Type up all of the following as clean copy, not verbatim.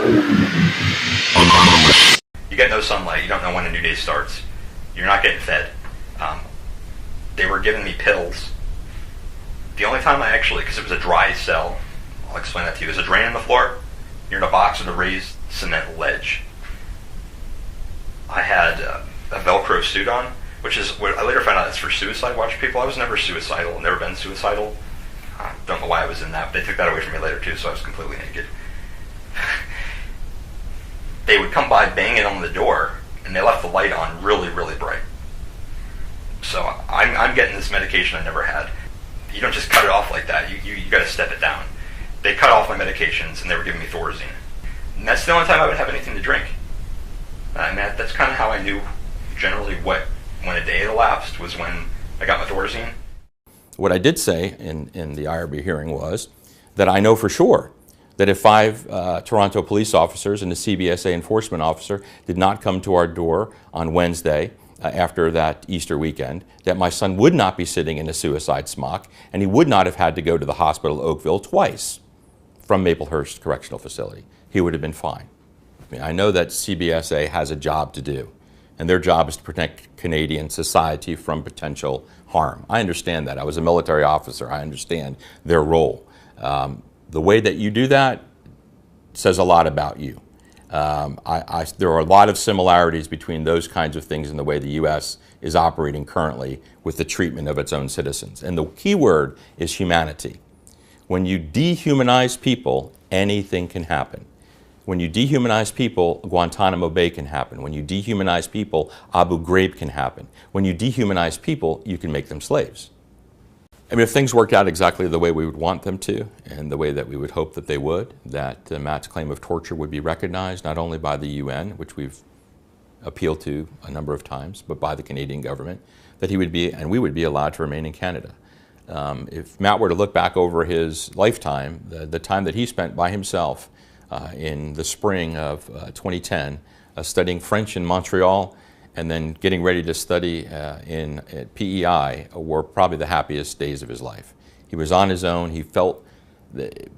You get no sunlight. You don't know when a new day starts. You're not getting fed. They were giving me pills. The only time I actually, because it was a dry cell, I'll explain that to you. There's a drain in the floor. You're in a box with a raised cement ledge. I had a Velcro suit on, which is what I later found out is for suicide watch people. I was never suicidal, never been suicidal. I don't know why I was in that, but they took that away from me later too, so I was completely naked. They would come by banging on the door, and they left the light on really, really bright. So I'm getting this medication I never had. You don't just cut it off like that. You got to step it down. They cut off my medications, and they were giving me Thorazine. And that's the only time I would have anything to drink. And that's kind of how I knew generally when a day elapsed was when I got my Thorazine. What I did say in the IRB hearing was that I know for sure that if 5 Toronto police officers and a CBSA enforcement officer did not come to our door on Wednesday after that Easter weekend, that my son would not be sitting in a suicide smock, and he would not have had to go to the hospital Oakville twice from Maplehurst Correctional Facility. He would have been fine. I mean, I know that CBSA has a job to do, and their job is to protect Canadian society from potential harm. I understand that. I was a military officer. I understand their role. The way that you do that says a lot about you. There are a lot of similarities between those kinds of things and the way the U.S. is operating currently with the treatment of its own citizens. And the key word is humanity. When you dehumanize people, anything can happen. When you dehumanize people, Guantanamo Bay can happen. When you dehumanize people, Abu Ghraib can happen. When you dehumanize people, you can make them slaves. I mean, if things worked out exactly the way we would want them to, and the way that we would hope that they would, that Matt's claim of torture would be recognized not only by the UN, which we've appealed to a number of times, but by the Canadian government, that he would be, and we would be allowed to remain in Canada. If Matt were to look back over his lifetime, the time that he spent by himself in the spring of 2010, studying French in Montreal, and then getting ready to study at PEI were probably the happiest days of his life. He was on his own. He felt that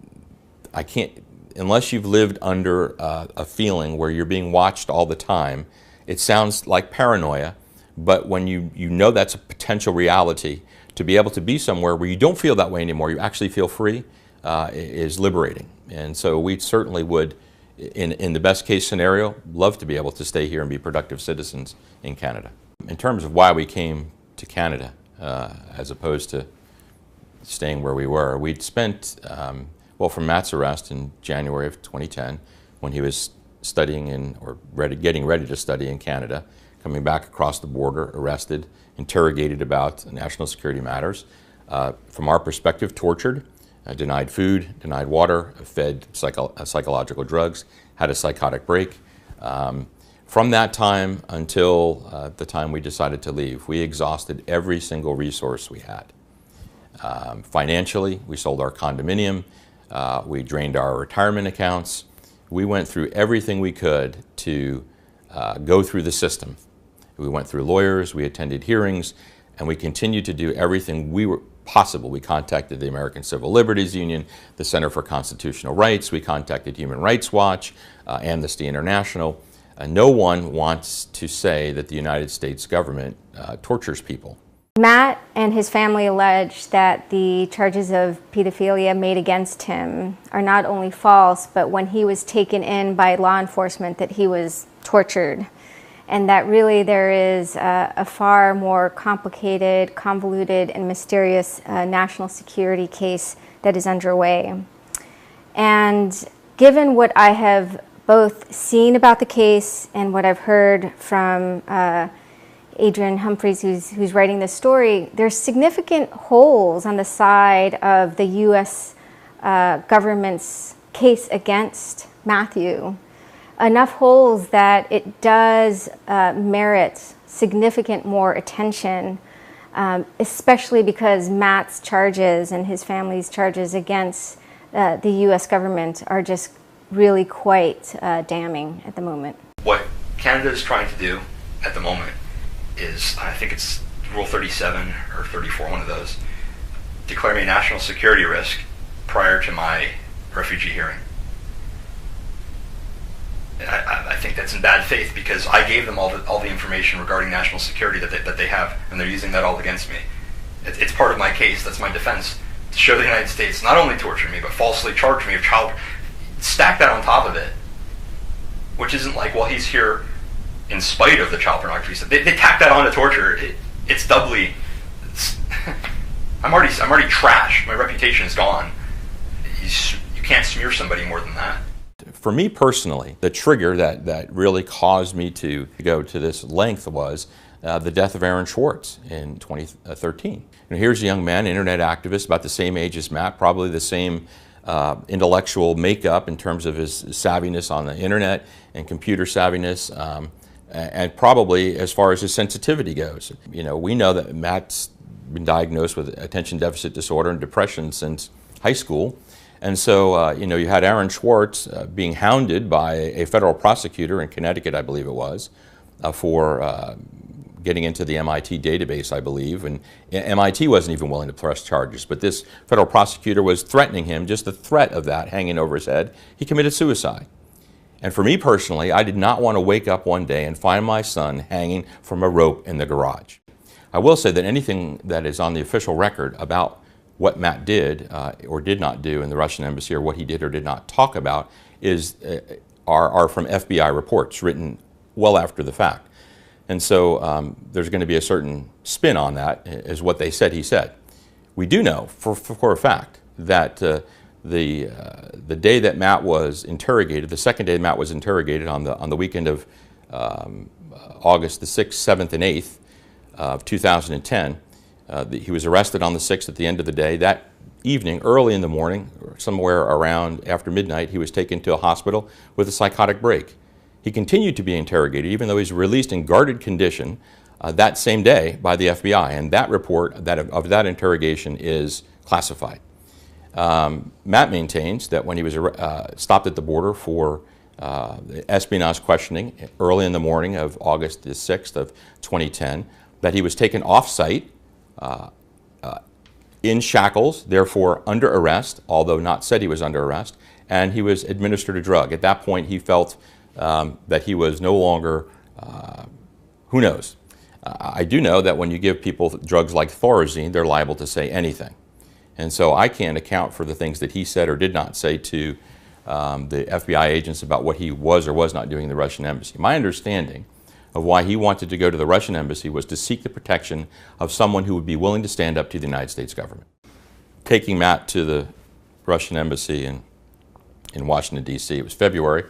unless you've lived under a feeling where you're being watched all the time, it sounds like paranoia, but when you know that's a potential reality, to be able to be somewhere where you don't feel that way anymore, you actually feel free, is liberating. And so we certainly would, in the best case scenario, love to be able to stay here and be productive citizens in Canada. In terms of why we came to Canada as opposed to staying where we were, we'd spent, from Matt's arrest in January of 2010, when he was studying getting ready to study in Canada, coming back across the border, arrested, interrogated about national security matters, from our perspective, tortured, denied food, denied water, fed psychological drugs, had a psychotic break. From that time until the time we decided to leave, we exhausted every single resource we had. Financially, we sold our condominium, we drained our retirement accounts. We went through everything we could to go through the system. We went through lawyers, we attended hearings, and we continued to do everything we were possible. We contacted the American Civil Liberties Union, the Center for Constitutional Rights, we contacted Human Rights Watch, Amnesty International. No one wants to say that the United States government tortures people. Matt and his family allege that the charges of pedophilia made against him are not only false, but when he was taken in by law enforcement, that he was tortured. And that really there is a far more complicated, convoluted, and mysterious national security case that is underway. And given what I have both seen about the case and what I've heard from Adrian Humphreys, who's writing this story, there's significant holes on the side of the U.S. Government's case against Matthew. Enough holes that it does merit significant more attention, especially because Matt's charges and his family's charges against the U.S. government are just really quite damning at the moment. What Canada is trying to do at the moment is, I think it's Rule 37 or 34, one of those, declare me a national security risk prior to my refugee hearing. I think that's in bad faith, because I gave them all the information regarding national security that they have, and they're using that all against me. It's part of my case. That's my defense, to show the United States not only tortured me, but falsely charged me of child. Stack that on top of it, which isn't like, well, he's here in spite of the child pornography stuff. They tack that on to torture. It's doubly. I'm already trashed. My reputation is gone. You can't smear somebody more than that. For me personally, the trigger that really caused me to go to this length was the death of Aaron Swartz in 2013. And here's a young man, internet activist, about the same age as Matt, probably the same intellectual makeup in terms of his savviness on the internet and computer savviness, and probably as far as his sensitivity goes. You know, we know that Matt's been diagnosed with attention deficit disorder and depression since high school. And so, you know, you had Aaron Swartz being hounded by a federal prosecutor in Connecticut, I believe it was, for getting into the MIT database, I believe. And MIT wasn't even willing to press charges, but this federal prosecutor was threatening him, just the threat of that hanging over his head. He committed suicide. And for me personally, I did not want to wake up one day and find my son hanging from a rope in the garage. I will say that anything that is on the official record about what Matt did or did not do in the Russian embassy, or what he did or did not talk about, are from FBI reports written well after the fact. And so there's going to be a certain spin on that, is what they said he said. We do know for a fact that the day that Matt was interrogated, the second day Matt was interrogated on the weekend of August the 6th, 7th, and 8th of 2010, he was arrested on the 6th at the end of the day. That evening, early in the morning, or somewhere around after midnight, he was taken to a hospital with a psychotic break. He continued to be interrogated, even though he was released in guarded condition that same day by the FBI, and that report of that interrogation is classified. Matt maintains that when he was stopped at the border for espionage questioning early in the morning of August the 6th of 2010, that he was taken off-site in shackles, therefore under arrest, although not said he was under arrest, and he was administered a drug. At that point, he felt that he was no longer, who knows. I do know that when you give people drugs like Thorazine, they're liable to say anything. And so I can't account for the things that he said or did not say to the FBI agents about what he was or was not doing in the Russian embassy. My understanding of why he wanted to go to the Russian embassy was to seek the protection of someone who would be willing to stand up to the United States government. Taking Matt to the Russian embassy in Washington, D.C., it was February.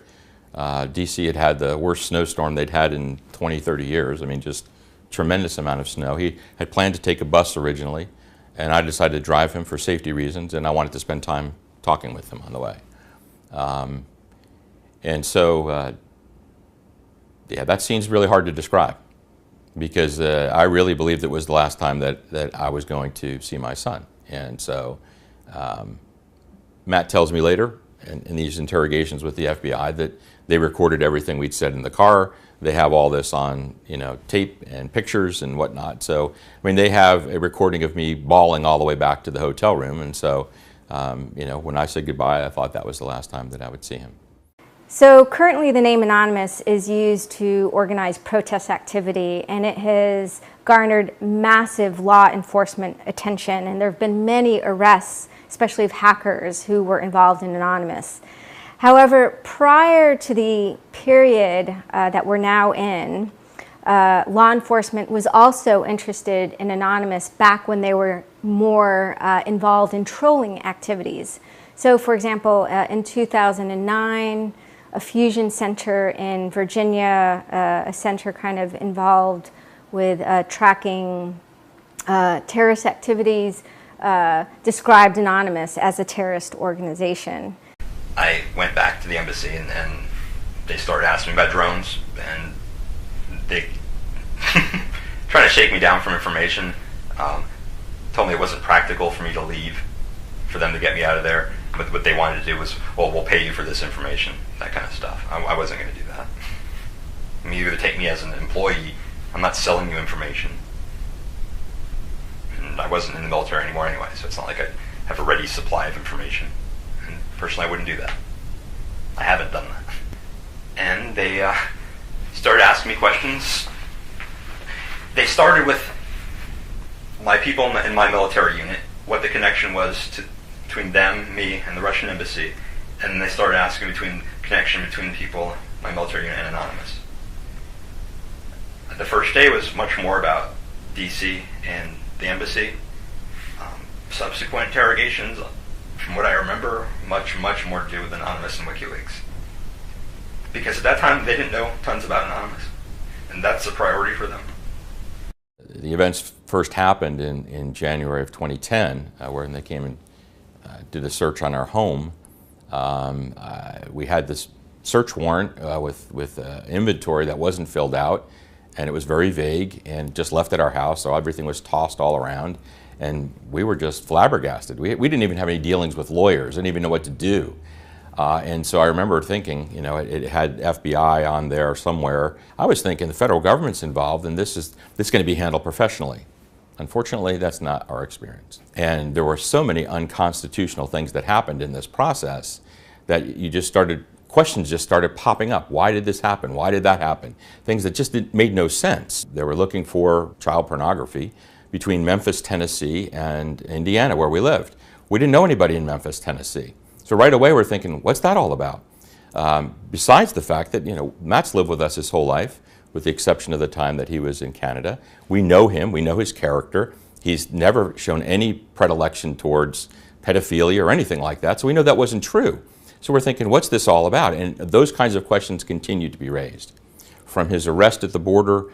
D.C. had had the worst snowstorm they'd had in 20, 30 years. I mean, just tremendous amount of snow. He had planned to take a bus originally, and I decided to drive him for safety reasons, and I wanted to spend time talking with him on the way. And so, yeah, that scene's really hard to describe, because I really believed it was the last time that I was going to see my son. And so Matt tells me later in these interrogations with the FBI that they recorded everything we'd said in the car. They have all this on, you know, tape and pictures and whatnot. So, I mean, they have a recording of me bawling all the way back to the hotel room. And so, you know, when I said goodbye, I thought that was the last time that I would see him. So currently the name Anonymous is used to organize protest activity, and it has garnered massive law enforcement attention, and there have been many arrests, especially of hackers who were involved in Anonymous. However, prior to the period that we're now in, law enforcement was also interested in Anonymous back when they were more involved in trolling activities. So for example, in 2009, a fusion center in Virginia, a center kind of involved with tracking terrorist activities, described Anonymous as a terrorist organization. I went back to the embassy, and they started asking me about drones, and they trying to shake me down from information. Told me it wasn't practical for me to leave, for them to get me out of there. But what they wanted to do was, well, we'll pay you for this information, that kind of stuff. I wasn't going to do that. I mean, you're going to take me as an employee. I'm not selling you information. And I wasn't in the military anymore anyway, so it's not like I have a ready supply of information. And personally, I wouldn't do that. I haven't done that. And They started asking me questions. They started with my people in my military unit, what the connection was between them, me, and the Russian embassy, and then they started asking connection between people, my military unit, and Anonymous. The first day was much more about DC and the embassy. Subsequent interrogations, from what I remember, much more to do with Anonymous and WikiLeaks. Because at that time, they didn't know tons about Anonymous, and that's a priority for them. The events first happened in January of 2010, when they came and did a search on our home. We had this search warrant with inventory that wasn't filled out, and it was very vague and just left at our house, so everything was tossed all around, and we were just flabbergasted. We didn't even have any dealings with lawyers, didn't even know what to do. And so I remember thinking, it had FBI on there somewhere. I was thinking the federal government's involved and this is going to be handled professionally. Unfortunately, that's not our experience. And there were so many unconstitutional things that happened in this process that questions just started popping up. Why did this happen? Why did that happen? Things that just made no sense. They were looking for child pornography between Memphis, Tennessee and Indiana, where we lived. We didn't know anybody in Memphis, Tennessee. So right away we're thinking, what's that all about? Besides the fact that, Matt's lived with us his whole life, with the exception of the time that he was in Canada. We know him, we know his character. He's never shown any predilection towards pedophilia or anything like that, so we know that wasn't true. So we're thinking, what's this all about? And those kinds of questions continue to be raised. From his arrest at the border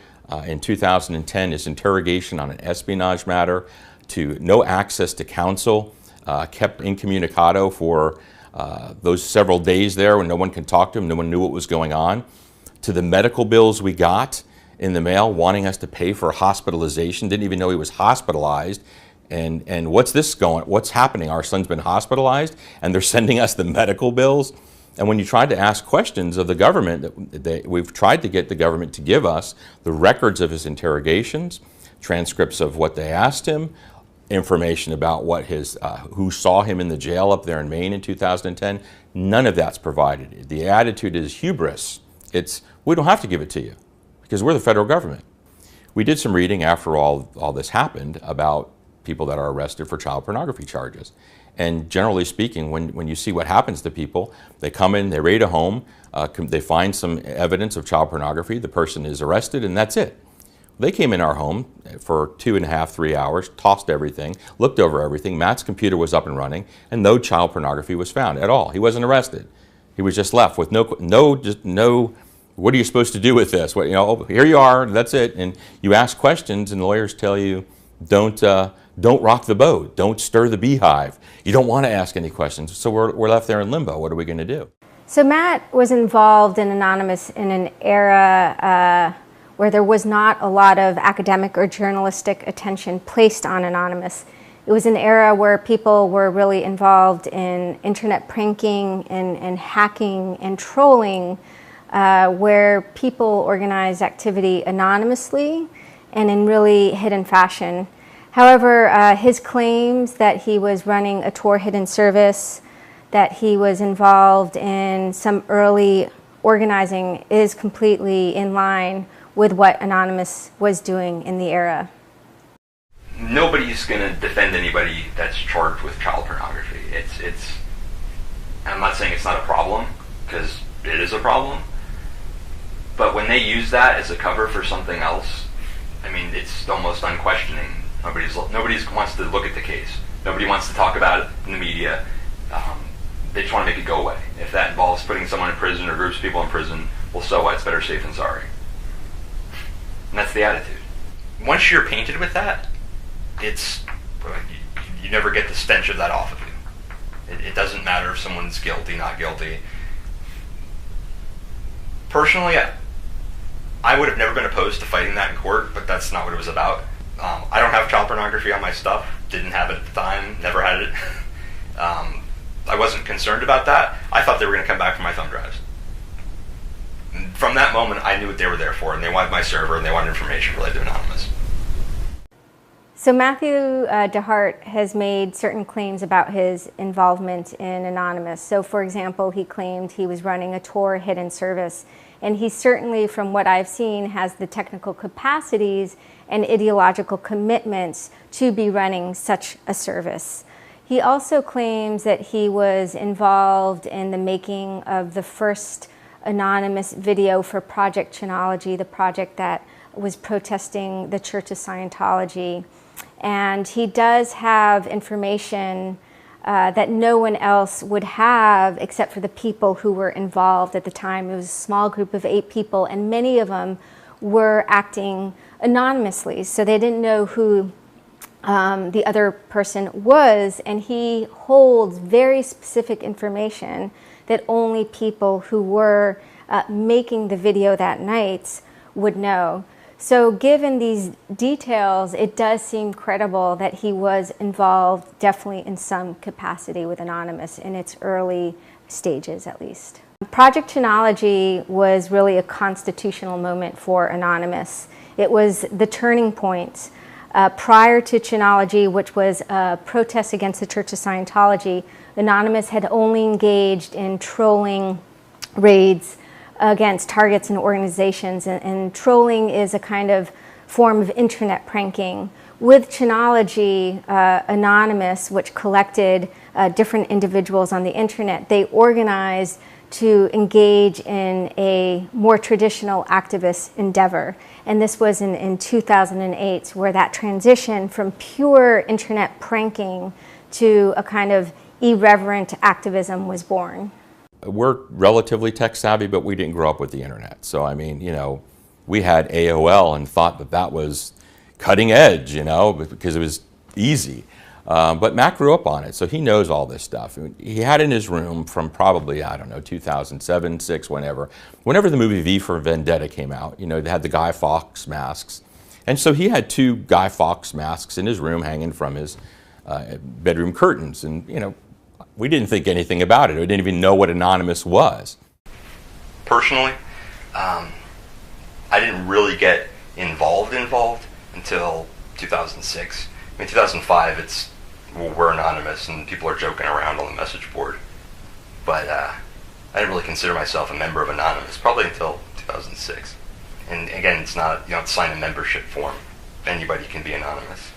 in 2010, his interrogation on an espionage matter, to no access to counsel, kept incommunicado for those several days there when no one could talk to him, no one knew what was going on, to the medical bills we got in the mail wanting us to pay for hospitalization, didn't even know he was hospitalized. And what's happening? Our son's been hospitalized and they're sending us the medical bills. And when you tried to ask questions of the government, we've tried to get the government to give us the records of his interrogations, transcripts of what they asked him, information about who saw him in the jail up there in Maine in 2010. None of that's provided. The attitude is hubris. We don't have to give it to you because we're the federal government. We did some reading after all this happened about people that are arrested for child pornography charges. And generally speaking, when you see what happens to people, they come in, they raid a home, they find some evidence of child pornography, the person is arrested, and that's it. They came in our home for 2.5, 3 hours, tossed everything, looked over everything. Matt's computer was up and running, and no child pornography was found at all. He wasn't arrested. He was just left with no. What are you supposed to do with this? Here you are. That's it. And you ask questions, and lawyers tell you, don't rock the boat. Don't stir the beehive. You don't want to ask any questions. So we're left there in limbo. What are we going to do? So Matt was involved in Anonymous in an era where there was not a lot of academic or journalistic attention placed on Anonymous. It was an era where people were really involved in internet pranking and hacking and trolling, where people organized activity anonymously and in really hidden fashion. However, his claims that he was running a Tor hidden service, that he was involved in some early organizing is completely in line with what Anonymous was doing in the era. Nobody's going to defend anybody that's charged with child pornography. I'm not saying it's not a problem, because it is a problem, but when they use that as a cover for something else, it's almost unquestioning. Nobody wants to look at the case. Nobody wants to talk about it in the media. They just want to make it go away. If that involves putting someone in prison or groups of people in prison, well, so what? It's better safe than sorry. And that's the attitude. Once you're painted with that, you never get the stench of that off of you. It doesn't matter if someone's guilty, not guilty. Personally, I would have never been opposed to fighting that in court, but that's not what it was about. I don't have child pornography on my stuff. Didn't have it at the time. Never had it. I wasn't concerned about that. I thought they were going to come back for my thumb drives. From that moment, I knew what they were there for, and they wanted my server, and they wanted information related to Anonymous. So Matthew DeHart has made certain claims about his involvement in Anonymous. So for example, he claimed he was running a Tor hidden service, and he certainly, from what I've seen, has the technical capacities and ideological commitments to be running such a service. He also claims that he was involved in the making of the first anonymous video for Project Chinology, the project that was protesting the Church of Scientology. And he does have information that no one else would have except for the people who were involved at the time. It was a small group of 8 people, and many of them were acting anonymously, so they didn't know who the other person was, and he holds very specific information that only people who were making the video that night would know. So given these details, it does seem credible that he was involved definitely in some capacity with Anonymous in its early stages, at least. Project Chinology was really a constitutional moment for Anonymous. It was the turning point. Prior to Chinology, which was a protest against the Church of Scientology, Anonymous had only engaged in trolling raids against targets and organizations, and trolling is a kind of form of internet pranking. With Chinology, Anonymous, which collected different individuals on the internet, they organized to engage in a more traditional activist endeavor. And this was in 2008, where that transition from pure internet pranking to a kind of irreverent activism was born. We're relatively tech savvy, but we didn't grow up with the internet. So, I mean, you know, we had AOL and thought that that was cutting edge, you know, because it was easy. But Matt grew up on it, so he knows all this stuff. He had in his room from probably, I don't know, 2007, 6, whenever the movie V for Vendetta came out, you know, they had the Guy Fawkes masks. And so he had 2 Guy Fawkes masks in his room hanging from his bedroom curtains. And, you know, we didn't think anything about it. We didn't even know what Anonymous was. Personally, I didn't really get involved until 2006. I mean, 2005, we're anonymous and people are joking around on the message board. But I didn't really consider myself a member of Anonymous, probably until 2006. And again, it's not, you don't sign a membership form. Anybody can be anonymous.